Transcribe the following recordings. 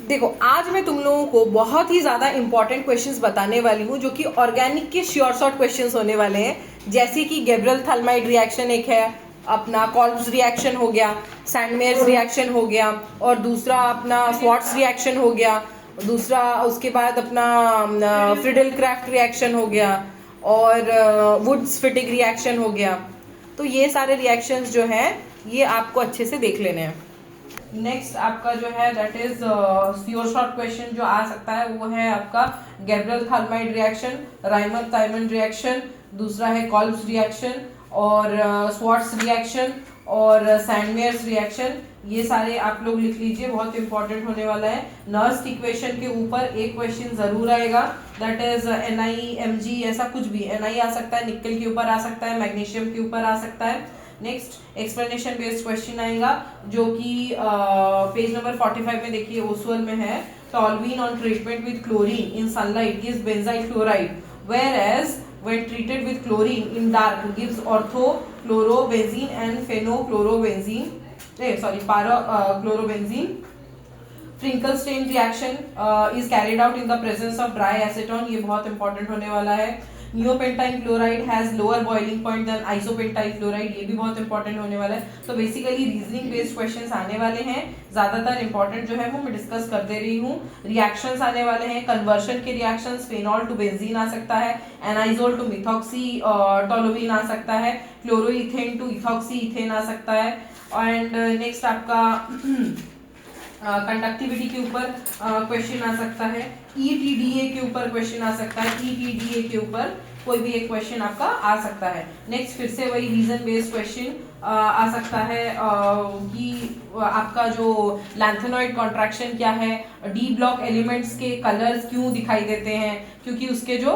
देखो, आज मैं तुम लोगों को बहुत ही ज़्यादा इंपॉर्टेंट क्वेश्चंस बताने वाली हूँ जो कि ऑर्गेनिक के श्योर शॉर्ट क्वेश्चंस होने वाले हैं। जैसे कि गैब्रियल थालमाइड रिएक्शन एक है, अपना कॉल्ब्स रिएक्शन हो गया, सैंडमेयर्स रिएक्शन हो गया, और दूसरा अपना स्वॉर्ट्स रिएक्शन हो गया, दूसरा उसके बाद अपना फ्रिडल क्राफ्ट रिएक्शन हो गया, और वुड्स फिटिंग रिएक्शन हो गया। तो ये सारे रिएक्शंस जो हैं ये आपको अच्छे से देख लेने हैं। नेक्स्ट आपका जो है that is sure short question जो आ सकता है वो है आपका गैब्रियल थालमाइड रिएक्शन, राइमंड थाइमंड रिएक्शन, दूसरा है कॉल्ब्स रिएक्शन, और स्वॉर्ट्स रिएक्शन, और सैंडमेयर्स रिएक्शन। ये सारे आप लोग लिख लीजिए, बहुत इंपॉर्टेंट होने वाला है। नर्स्ट इक्वेशन के ऊपर एक क्वेश्चन जरूर आएगा, दैट इज NiMg, ऐसा कुछ भी। Ni आ सकता है, निकल के ऊपर आ सकता है, मैग्नीशियम के ऊपर आ सकता है। नेक्स्ट एक्सप्लेनेशन बेस्ड क्वेश्चन आएगा जो कि पेज नंबर 45 में देखिए ओसुअल में है। Toluene on treatment with chlorine in sunlight gives benzyl chloride, whereas when treated with chlorine in dark gives orthochlorobenzene and phenochlorobenzene, chlorobenzene. Finkelstein reaction is carried out in the presence of dry acetone, ये बहुत important होने वाला है। Neopentyl chloride has lower boiling point than isopentyl chloride, ये भी बहुत important होने वाला है। तो बेसिकली रीजनिंग बेस्ड क्वेश्चंस आने वाले हैं, ज्यादातर इंपॉर्टेंट जो है वो मैं डिस्कस कर दे रही हूँ। रिएक्शंस आने वाले हैं, कन्वर्शन के रिएक्शंस, फेनॉल टू बेंजीन आ सकता है, एनाइजोल टू मिथॉक्सी टोलुवीन आ सकता है, क्लोरोइथेन टू इथॉक्सी इथेन आ सकता है। एंड नेक्स्ट आपका कंडक्टिविटी के ऊपर क्वेश्चन आ सकता है, ETDA के ऊपर क्वेश्चन आ सकता है, ETDA के ऊपर कोई भी एक क्वेश्चन आपका आ सकता है। नेक्स्ट फिर से वही रीजन बेस्ड क्वेश्चन आ सकता है कि आपका जो लैंथेनॉइड कॉन्ट्रैक्शन क्या है, डी ब्लॉक एलिमेंट्स के कलर्स क्यों दिखाई देते हैं, क्योंकि उसके जो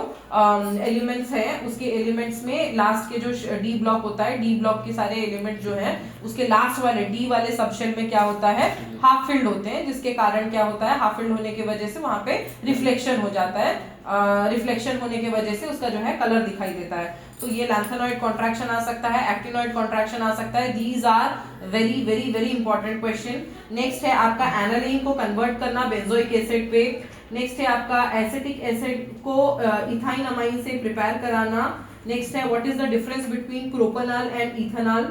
एलिमेंट्स हैं उसके एलिमेंट्स में लास्ट के जो डी ब्लॉक होता है, डी ब्लॉक के सारे एलिमेंट जो हैं उसके लास्ट वाले डी वाले सबशेल में क्या होता है, हाफ फिल्ड होते हैं, जिसके कारण क्या होता है, हाफ फिल्ड होने की वजह से वहां पे रिफ्लेक्शन हो जाता है, रिफ्लेक्शन होने की वजह से उसका जो है कलर दिखाई देता है। तो ये लैंथेनॉइड कॉन्ट्रैक्शन आ सकता है, एक्टिनॉइड कॉन्ट्रैक्शन आ सकता है। These are very very very important question. Next है आपका एनालिन को कन्वर्ट करना बेंजोइक एसिड पे। नेक्स्ट है आपका एसिटिक एसिड को इथाइन अमाइन से प्रिपेयर कराना। नेक्स्ट है what is the difference between propanol and ethanol,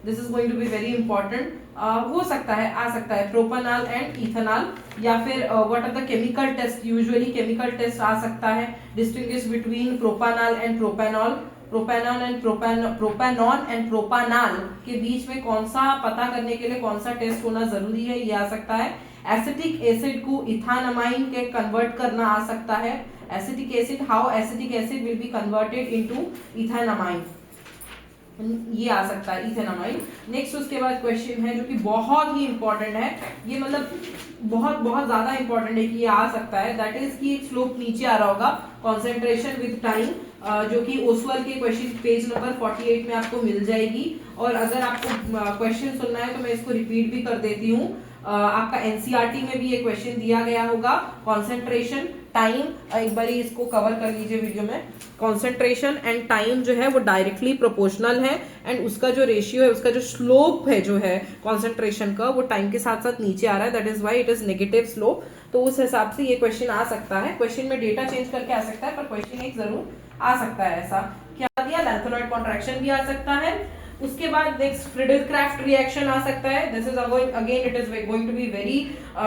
this is going to be very important. हो सकता है, आ सकता है प्रोपेनॉल एंड इथेनॉल, या फिर what are the chemical test, usually chemical test आ सकता है, distinguish between propanol and propanol, propanol and propanone and propanol के बीच में कौन सा पता करने के लिए कौन सा टेस्ट होना जरूरी है, ये आ सकता है। एसिटिक एसिड को इथानमाइन के कन्वर्ट करना आ सकता है, acetic acid, how acetic acid will be converted into ethanamine, ये आ सकता है इथेनामाइन। नेक्स्ट उसके बाद क्वेश्चन है जो कि बहुत ही इंपॉर्टेंट है, ये मतलब बहुत बहुत ज्यादा इंपॉर्टेंट है कि ये आ सकता है, दैट इज कि एक स्लोप नीचे आ रहा होगा, कॉन्सेंट्रेशन विद टाइम, जो कि ओसवाल के क्वेश्चन पेज नंबर 48 में आपको मिल जाएगी। और अगर आपको क्वेश्चन सुनना है तो मैं इसको रिपीट भी कर देती हूँ, आपका एनसीईआरटी में भी ये क्वेश्चन दिया गया होगा। कॉन्सेंट्रेशन, टाइम, एक बार इसको कवर कर लीजिए वीडियो में। कॉन्सेंट्रेशन एंड टाइम जो है वो डायरेक्टली प्रोपोर्शनल है, एंड उसका जो रेशियो है, उसका जो स्लोप है जो है कॉन्सेंट्रेशन का, वो टाइम के साथ साथ नीचे आ रहा है, that is why it is negative slope. तो उस हिसाब से ये क्वेश्चन आ सकता है, क्वेश्चन में डेटा चेंज करके आ सकता है, पर क्वेश्चन एक जरूर आ सकता है। ऐसा क्या दिया, लैंथेनॉइड कॉन्ट्रैक्शन भी आ सकता है। उसके बाद नेक्स्ट फ्रिडल क्राफ्ट रिएक्शन आ सकता है, this is again it is going to be very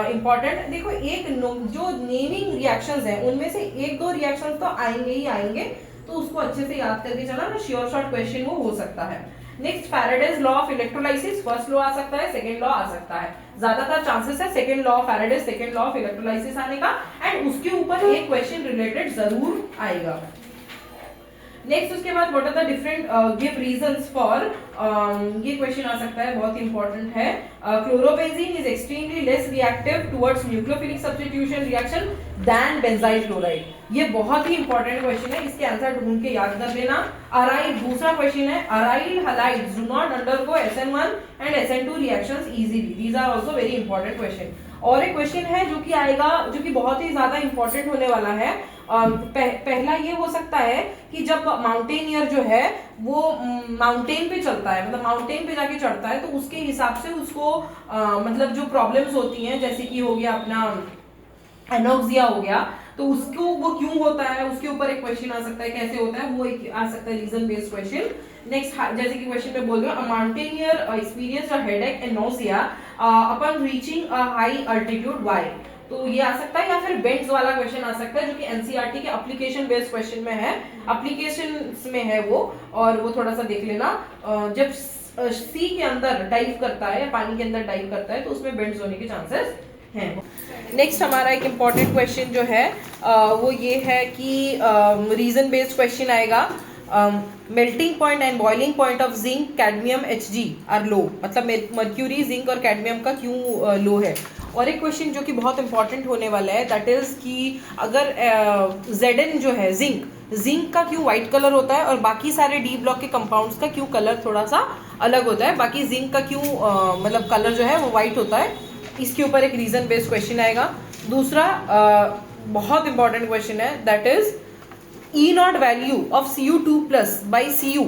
important. देखो एक जो नेमिंग रिएक्शंस हैं उनमें से एक दो रिएक्शंस तो आएंगे ही आएंगे, तो उसको अच्छे से याद करके चला ना, श्योर शॉर्ट क्वेश्चन वो हो सकता है। Next Faraday's law of electrolysis, first law आ सकता है, सेकंड लॉ आ सकता है, ज्यादातर चांसेस है second law of Faraday's, second law of electrolysis आने का, एंड उसके ऊपर एक क्वेश्चन रिलेटेड जरूर आएगा। नेक्स्ट उसके बाद what are the different give reasons for, ये क्वेश्चन आ सकता है, बहुत इंपॉर्टेंट है। Chlorobenzene is extremely less reactive towards nucleophilic substitution reaction than benzyl chloride, ये बहुत ही इंपॉर्टेंट क्वेश्चन है, इसके आंसर ढूंढ के याद कर लेना। अराइल, दूसरा क्वेश्चन है, aryl halides do not undergo SN1 and SN2 reactions easily, these are also very important question. और एक क्वेश्चन है जो कि आएगा, जो कि बहुत ही ज्यादा इंपॉर्टेंट होने वाला है, पहला ये हो सकता है कि जब माउंटेनियर जो है वो माउंटेन पे चलता है, मतलब माउंटेन पे जाके चढ़ता है, तो उसके हिसाब से उसको मतलब जो प्रॉब्लम्स होती हैं, जैसे कि हो गया अपना एनोक्सिया हो गया, तो उसको वो क्यों होता है, उसके ऊपर एक क्वेश्चन आ सकता है, कैसे होता है वो एक आ सकता है रीजन बेस्ड क्वेश्चन। नेक्स्ट, जैसे कि क्वेश्चन में बोल रहे हो, mountaineer experience a headache and nausea upon reaching a high altitude, why, तो ये आ सकता है। या फिर बेंड्स वाला क्वेश्चन आ सकता है जो कि एनसीईआरटी के एप्लीकेशन बेस्ड क्वेश्चन में है, एप्लीकेशन में है वो, और वो थोड़ा सा देख लेना। जब सी के अंदर डाइव करता है या पानी के अंदर डाइव करता है तो उसमें बेंड्स होने के चांसेस हैं। नेक्स्ट हमारा एक इम्पॉर्टेंट क्वेश्चन जो है वो ये है कि रीजन बेस्ड क्वेश्चन आएगा। Melting point and boiling point of zinc cadmium Hg are low, मतलब मर्क्यूरी, जिंक और कैडमियम का क्यों लो है। और एक क्वेश्चन जो कि बहुत इंपॉर्टेंट होने वाला है, दैट इज कि अगर Zn जो है जिंक का क्यों व्हाइट कलर होता है और बाकी सारे डी ब्लॉक के कंपाउंड्स का क्यों कलर थोड़ा सा अलग होता है, बाकी जिंक का क्यों मतलब कलर जो है वो व्हाइट होता है, इसके ऊपर एक रीजन बेस्ड क्वेश्चन आएगा। दूसरा बहुत इंपॉर्टेंट क्वेश्चन है, that is E not value of Cu2 plus by Cu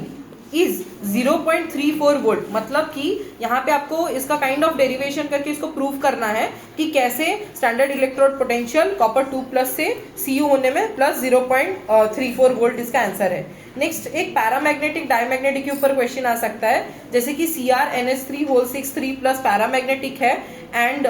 is 0.34 volt, मतलब कि यहाँ पे आपको इसका काइंड ऑफ डेरिवेशन करके इसको प्रूव करना है कि कैसे standard electrode potential copper 2 plus से Cu होने में प्लस 0.34 वोल्ट इसका आंसर है। नेक्स्ट, एक पैरामैग्नेटिक डायमैग्नेटिक के ऊपर क्वेश्चन आ सकता है, जैसे कि CrNH3 प्लस पैरामैग्नेटिक है एंड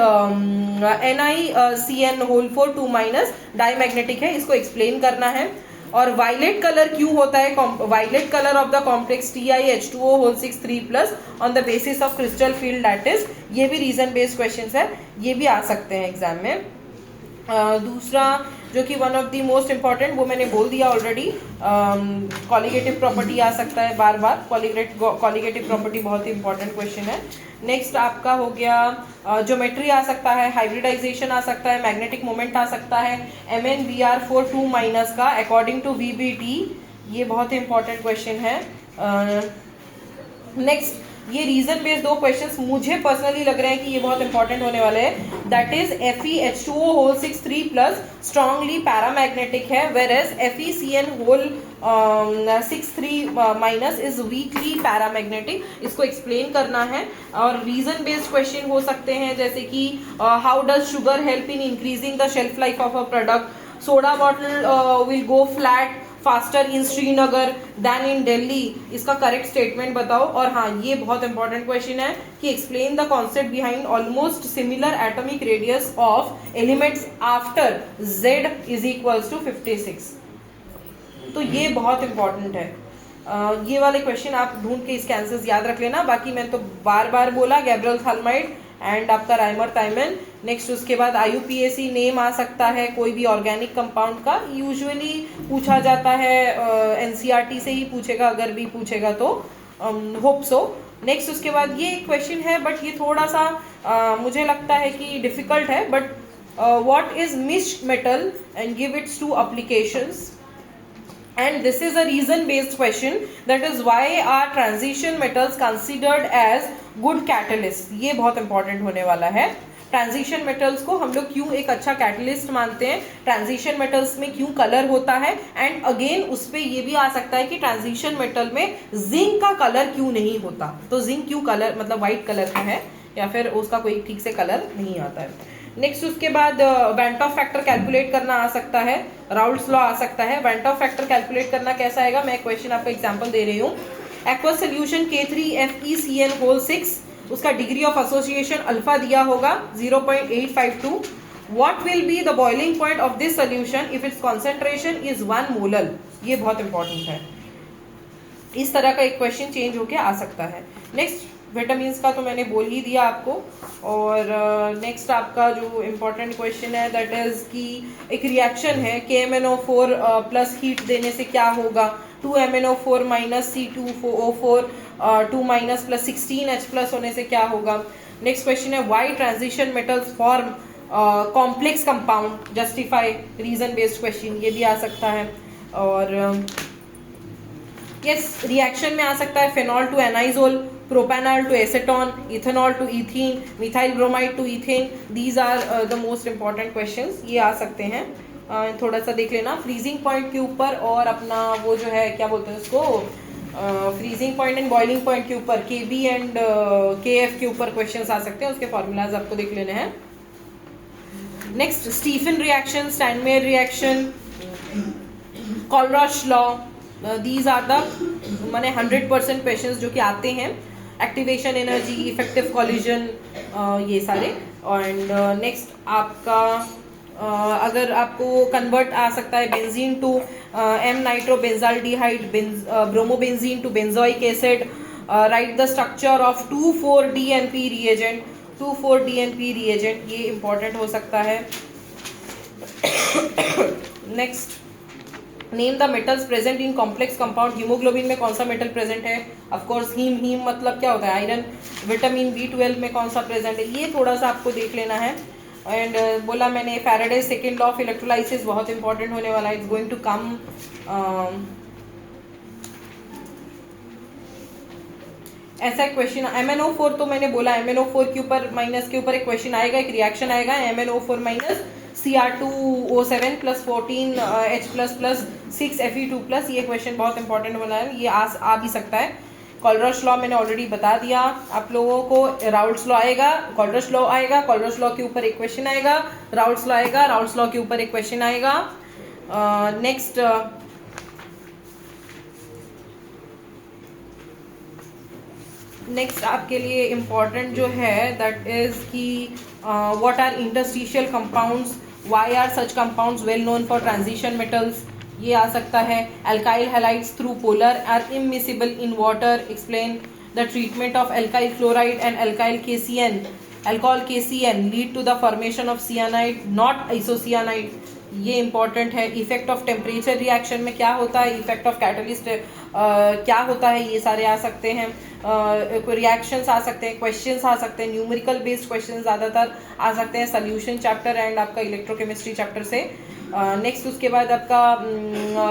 NiCN 2 डायमैग्नेटिक है, इसको एक्सप्लेन करना है। और वायलेट कलर क्यों होता है, violet colour of the complex TiH2O 3 on the basis of crystal field, that is, ये भी रीजन बेस्ड क्वेश्चंस है, ये भी आ सकते हैं एग्जाम में। दूसरा जो कि one of the most important, वो मैंने बोल दिया ऑलरेडी, कॉलिगेटिव प्रॉपर्टी आ सकता है बार बार, कॉलिगेटिव प्रॉपर्टी बहुत ही इंपॉर्टेंट क्वेश्चन है। नेक्स्ट आपका हो गया ज्योमेट्री आ सकता है, हाइब्रिडाइजेशन आ सकता है, मैग्नेटिक मोमेंट आ सकता है, MnBr4 2- का अकॉर्डिंग टू VBT, ये बहुत ही इंपॉर्टेंट क्वेश्चन है। नेक्स्ट, ये रीजन बेस्ड दो क्वेश्चंस मुझे पर्सनली लग रहे हैं कि ये बहुत इंपॉर्टेंट होने वाले हैं, that is FeH2O 3 strongly paramagnetic है, whereas FeCN 3 is weakly paramagnetic, इसको एक्सप्लेन करना है। और रीजन बेस्ड क्वेश्चन हो सकते हैं जैसे कि how does sugar help in increasing the shelf life of a product, soda bottle will go flat faster in Srinagar than in Delhi, इसका करेक्ट स्टेटमेंट बताओ। और हाँ, ये बहुत इंपॉर्टेंट क्वेश्चन है कि explain the concept behind almost similar atomic radius of elements after Z is equals to 56, तो ये बहुत इंपॉर्टेंट है। ये वाले क्वेश्चन आप ढूंढ के इसके आंसर्स याद रख लेना, बाकी मैंने तो बार बार बोला, गैब्रियल थालमाइड एंड आपका राइमर थाइमन। नेक्स्ट उसके बाद IUPAC नेम आ सकता है कोई भी ऑर्गेनिक कंपाउंड का, यूजुअली पूछा जाता है, NCERT से ही पूछेगा, अगर भी पूछेगा तो होप सो। नेक्स्ट उसके बाद ये एक क्वेश्चन है, बट ये थोड़ा सा मुझे लगता है कि डिफिकल्ट है, but what is mixed metal and give its two applications, and this is a reason based question, that is why are transition metals considered as good catalyst, ये बहुत इंपॉर्टेंट होने वाला है। ट्रांजिशन मेटल्स को हम लोग क्यों एक अच्छा कैटलिस्ट मानते हैं, ट्रांजिशन मेटल्स में क्यों कलर होता है, एंड अगेन उस पे ये भी आ सकता है कि ट्रांजिशन मेटल में जिंक का कलर क्यों नहीं होता, तो जिंक क्यों कलर मतलब व्हाइट कलर का है या फिर उसका कोई ठीक से कलर नहीं आता है। नेक्स्ट उसके बाद वेंट ऑफ फैक्टर कैलकुलेट करना आ सकता है, राउल्ट्स लॉ आ सकता है। वेंट ऑफ फैक्टर कैलकुलेट करना कैसा आएगा, मैं क्वेश्चन आपको एग्जांपल दे रही हूँ। एक्वस सोल्यूशन K3FeCN 6, उसका डिग्री ऑफ एसोसिएशन अल्फा दिया होगा 0.852। What will be the boiling point of this solution if it's concentration is 1 molar, ये बहुत इंपॉर्टेंट है। इस तरह का एक क्वेश्चन चेंज होके आ सकता है। नेक्स्ट, विटामिन का तो मैंने बोल ही दिया आपको। और नेक्स्ट आपका जो इम्पोर्टेंट क्वेश्चन है दैट इज कि एक रिएक्शन है KMnO4 प्लस हीट देने से क्या होगा, 2MnO4 minus C2O4 2 plus 16H plus होने से क्या होगा। नेक्स्ट क्वेश्चन है why transition metals form complex compound, justify, reason based question, ये भी आ सकता है। और यस, रिएक्शन में आ सकता है phenol to anisole, propanol to acetone, ethanol to ethene, methyl bromide to ethane, these are the most important questions, ये आ सकते हैं। थोड़ा सा देख लेना फ्रीजिंग पॉइंट के ऊपर, और अपना वो जो है क्या बोलते हैं उसको, freezing point and boiling point के ऊपर KB एंड KF के ऊपर क्वेश्चंस आ सकते हैं, उसके फॉर्मूलाज आपको देख लेने हैं। Next Stephen reaction, Sandmeyer reaction, Kohlrausch law, these are the माने 100% क्वेश्चंस जो कि आते हैं। एक्टिवेशन एनर्जी, इफेक्टिव कॉलिजन, ये सारे। एंड नेक्स्ट आपका अगर आपको कन्वर्ट आ सकता है benzene to M nitrobenzaldehyde, bromobenzene to benzoic acid, write the structure of 2,4-DNP reagent, 2,4-DNP reagent, ये इंपॉर्टेंट हो सकता है। Next name the metals present in complex compound, hemoglobin में कौन सा मेटल प्रेजेंट है? ऑफ कोर्स हीम मतलब क्या होता है? आयरन। विटामिन B12 में कौन सा प्रेजेंट है? ये थोड़ा सा आपको देख लेना है। एंड बोला मैंने Faraday second law of electrolysis बहुत इंपॉर्टेंट होने वाला है, इट्स गोइंग टू कम। ऐसा क्वेश्चन MnO4, तो मैंने बोला MnO4 के ऊपर माइनस के ऊपर एक क्वेश्चन आएगा, एक रिएक्शन आएगा MnO4 minus Cr2O7 plus 14H plus 6Fe2 ये क्वेश्चन बहुत इंपॉर्टेंट वाला है, ये आ भी सकता है। कोलरॉश लॉ मैंने ऑलरेडी बता दिया आप लोगों को। राउल्ट्स लॉ आएगा, कोलरॉश लॉ आएगा, कोलरॉश लॉ के ऊपर एक क्वेश्चन आएगा, राउल्ट्स लॉ आएगा, राउल्ट्स लॉ के ऊपर एक क्वेश्चन आएगा। नेक्स्ट नेक्स्ट आपके लिए इम्पॉर्टेंट जो है दैट इज कि what are interstitial compounds, why are such compounds well known for transition metals, ये आ सकता है। Alkyl halides through polar are immiscible in water, explain the treatment of alkyl chloride and alkyl KCN, alcohol KCN lead to the formation of cyanide not isocyanide, ये important है। Effect of temperature reaction में क्या होता है, effect of catalyst क्या होता है, ये सारे आ सकते हैं। रिएक्शंस आ सकते हैं, क्वेश्चंस आ सकते हैं, न्यूमेरिकल बेस्ड क्वेश्चंस ज़्यादातर आ सकते हैं सोल्यूशन चैप्टर एंड आपका इलेक्ट्रोकेमिस्ट्री चैप्टर से। नेक्स्ट उसके बाद आपका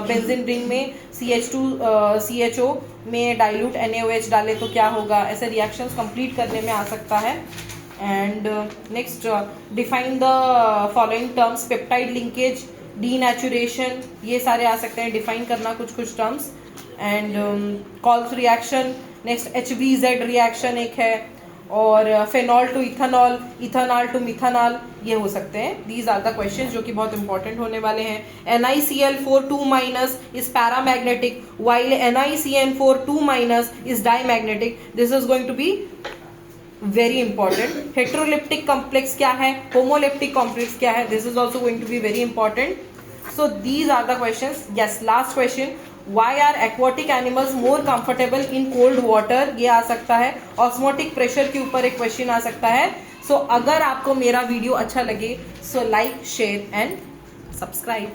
बेंजीन रिंग में CH2CHO में डाइल्यूट NaOH डाले तो क्या होगा, ऐसे रिएक्शंस कंप्लीट करने में आ सकता है। And next define the following terms, peptide linkage, denaturation, ये सारे आ सकते हैं डिफाइन करना कुछ terms. And Kolbe's reaction, next HBZ reaction एक है, और phenol to ethanol, ethanol to methanol, ये हो सकते हैं। दीज आर द क्वेश्चंस जो कि बहुत इंपॉर्टेंट होने वाले हैं। NiCl4 is paramagnetic while NiCN4 is diamagnetic, this is going to be very important. Heteroleptic complex क्या है, होमोलिप्टिक कॉम्प्लेक्स क्या है, this is also going to be very important. So these are the questions. Yes, last question, why are aquatic animals more comfortable in cold water, ये आ सकता है। Osmotic pressure के ऊपर एक क्वेश्चन आ सकता है। सो अगर आपको मेरा वीडियो अच्छा लगे so like, share and subscribe.